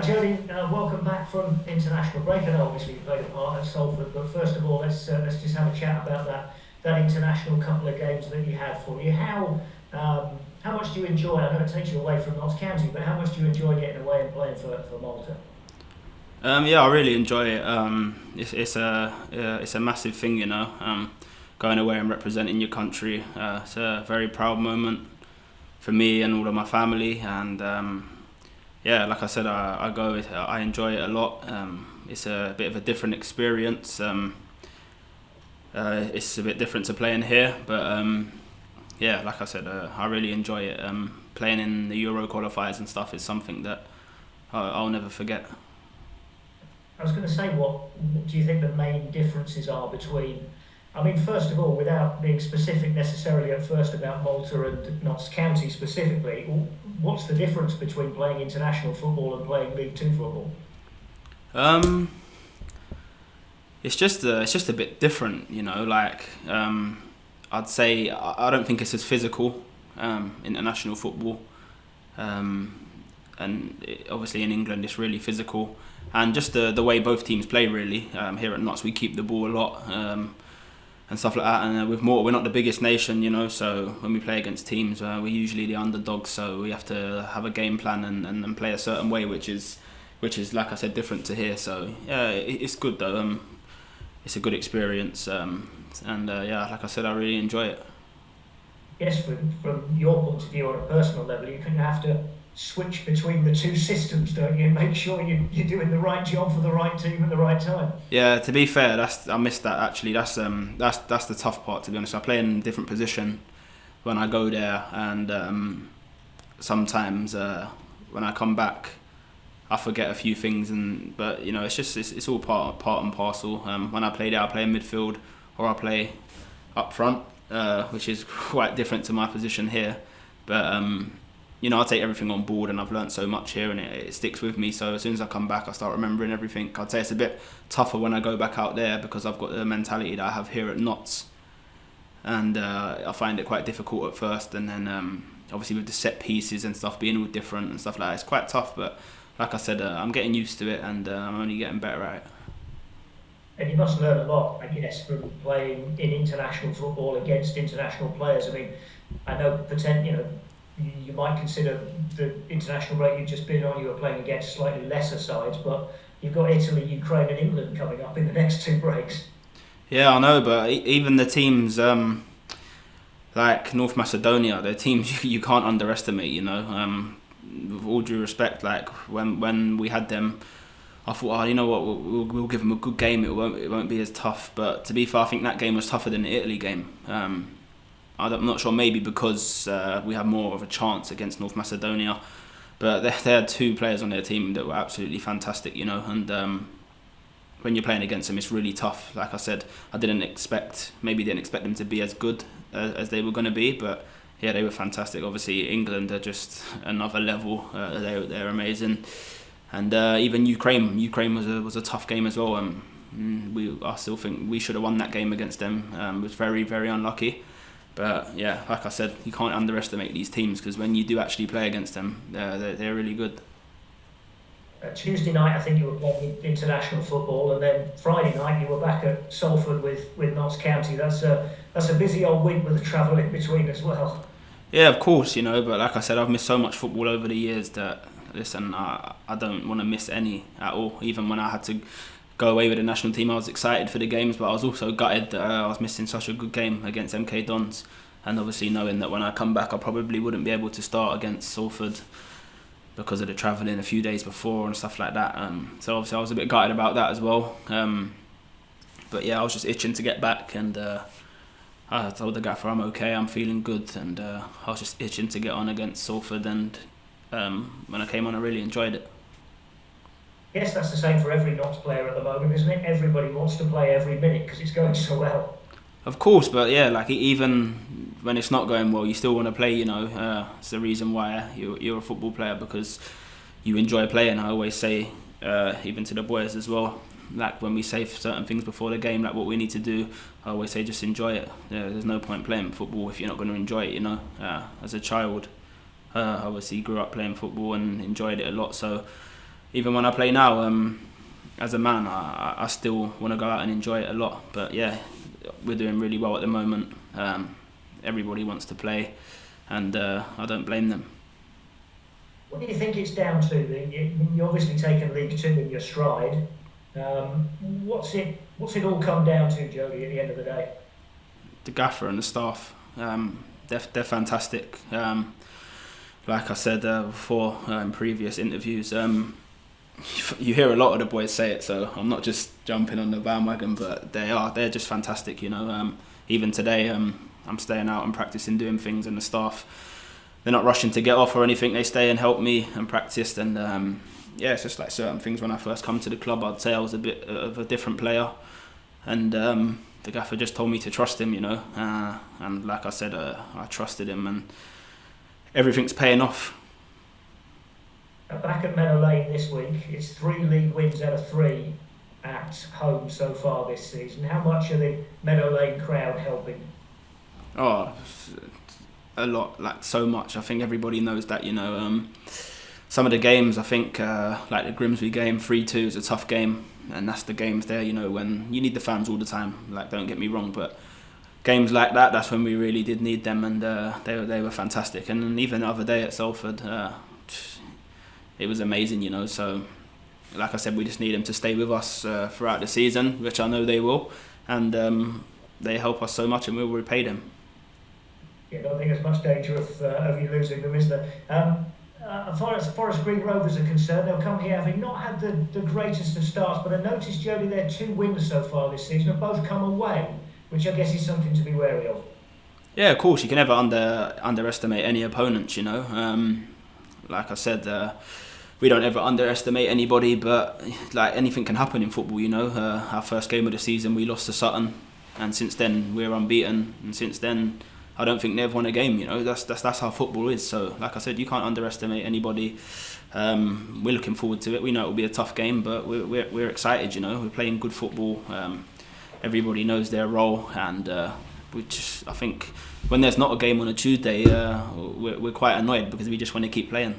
Jodi, welcome back from international break. I know obviously you played a part at Salford, but first of all, let's just have a chat about that international couple of games that you had for you. How much do you enjoy? I know it takes you away from Notts County, but how much do you enjoy getting away and playing for Malta? Yeah, I really enjoy it. It's a massive thing, going away and representing your country. It's a very proud moment for me and all of my family. And yeah, like I said, I enjoy it a lot. It's a bit of a different experience. It's a bit different to playing here, but yeah, like I said, I really enjoy it. Playing in the Euro qualifiers and stuff is something that I'll never forget. I was going to say, what do you think the main differences are between? I mean, first of all, without being specific necessarily at first about Malta and Notts County specifically, what's the difference between playing international football and playing League Two football? Um, it's just a bit different, Like I'd say I don't think it's as physical, international football, um, and obviously in England it's really physical, and just the way both teams play really. Here at Notts we keep the ball a lot, and stuff like that. And with more, we're not the biggest nation, So when we play against teams, we're usually the underdogs. So we have to have a game plan and play a certain way, which is like I said, different to here. So yeah, it's good though. It's a good experience, and yeah, like I said, I really enjoy it. Yes, from your point of view on a personal level, you kind of have to switch between the two systems, don't you? Make sure you're doing the right job for the right team at the right time. Yeah, to be fair, I missed that actually. That's the tough part, to be honest. I play in a different position when I go there, and sometimes when I come back, I forget a few things, but it's all part and parcel. When I play there, I play in midfield or I play up front, which is quite different to my position here. But I take everything on board, and I've learnt so much here, and it sticks with me. So as soon as I come back, I start remembering everything. I'd say it's a bit tougher when I go back out there because I've got the mentality that I have here at Notts, and I find it quite difficult at first. And then obviously with the set pieces and stuff being all different and stuff like that, it's quite tough. But like I said, I'm getting used to it, and I'm only getting better at it. And you must learn a lot, I guess, from playing in international football against international players. I mean, I know you might consider the international break you've just been on, you were playing against slightly lesser sides, but you've got Italy, Ukraine, and England coming up in the next two breaks. Yeah, I know, but even the teams like North Macedonia, they're teams you can't underestimate. With all due respect, like when we had them, I thought, oh, you know what, we'll give them a good game. It won't be as tough. But to be fair, I think that game was tougher than the Italy game. I'm not sure, maybe because we had more of a chance against North Macedonia, but they had two players on their team that were absolutely fantastic, and when you're playing against them, it's really tough. Like I said, maybe didn't expect them to be as good as they were going to be, but yeah, they were fantastic. Obviously, England are just another level. They're amazing, and even Ukraine was a tough game as well. I still think we should have won that game against them. Was very very unlucky, but yeah, like I said, you can't underestimate these teams because when you do actually play against them, they're really good. Tuesday night, I think you were playing international football, and then Friday night you were back at Salford with Notts County. That's a busy old week with the travel in between as well. Yeah, of course, but like I said, I've missed so much football over the years that, listen, I don't want to miss any at all. Even when I had to go away with the national team, I was excited for the games, but I was also gutted that I was missing such a good game against MK Dons. And obviously knowing that when I come back, I probably wouldn't be able to start against Salford because of the travelling a few days before and stuff like that. So obviously I was a bit gutted about that as well. But yeah, I was just itching to get back, and I told the gaffer I'm okay, I'm feeling good, and I was just itching to get on against Salford, and when I came on I really enjoyed it. Yes, that's the same for every Notts player at the moment, isn't it? Everybody wants to play every minute because it's going so well. Of course, but yeah, like even when it's not going well, you still want to play. It's the reason why you're a football player, because you enjoy playing. I always say, even to the boys as well, like when we say certain things before the game, like what we need to do, I always say just enjoy it. There's no point playing football if you're not going to enjoy it. As a child, I obviously grew up playing football and enjoyed it a lot. So even when I play now, as a man, I still want to go out and enjoy it a lot. But yeah, we're doing really well at the moment. Everybody wants to play, and I don't blame them. What do you think it's down to? You're obviously taken League Two in your stride. What's it all come down to, Jodi, at the end of the day? The gaffer and the staff, they're fantastic. Like I said before in previous interviews, you hear a lot of the boys say it, so I'm not just jumping on the bandwagon, but they're just fantastic, you know. Even today, I'm staying out and practicing doing things, and the staff, they're not rushing to get off or anything. They stay and help me and practice, and yeah, it's just like certain things. When I first come to the club, I'd say I was a bit of a different player, and the gaffer just told me to trust him, you know, and like I said, I trusted him, and everything's paying off. Back at Meadow Lane this week, it's 3 league wins out of 3 at home so far this season. How much are the Meadow Lane crowd helping? Oh, a lot, like so much. I think everybody knows that, you know. Some of the games, I think, like the Grimsby game, 3-2 is a tough game, and that's the games there, you know, when you need the fans all the time. Like, don't get me wrong, but games like that, that's when we really did need them, and they were fantastic. And then even the other day at Salford, it was amazing, you know. So, like I said, we just need them to stay with us throughout the season, which I know they will, and they help us so much, and we'll repay them. Yeah, I don't think there's much danger of you losing them, is there? As far as Forest Green Rovers are concerned, they'll come here having not had the greatest of starts, but I noticed, Jodi, their 2 wins so far this season have both come away, which I guess is something to be wary of. Yeah, of course, you can never underestimate any opponents, you know. Like I said, we don't ever underestimate anybody, but like anything can happen in football, you know. Our first game of the season, we lost to Sutton, and since then we're unbeaten, and since then I don't think they've won a game, you know. That's how football is. So, like I said, you can't underestimate anybody. We're looking forward to it. We know it will be a tough game, but we're excited, you know. We're playing good football. Everybody knows their role, and I think when there's not a game on a Tuesday, we're quite annoyed because we just want to keep playing.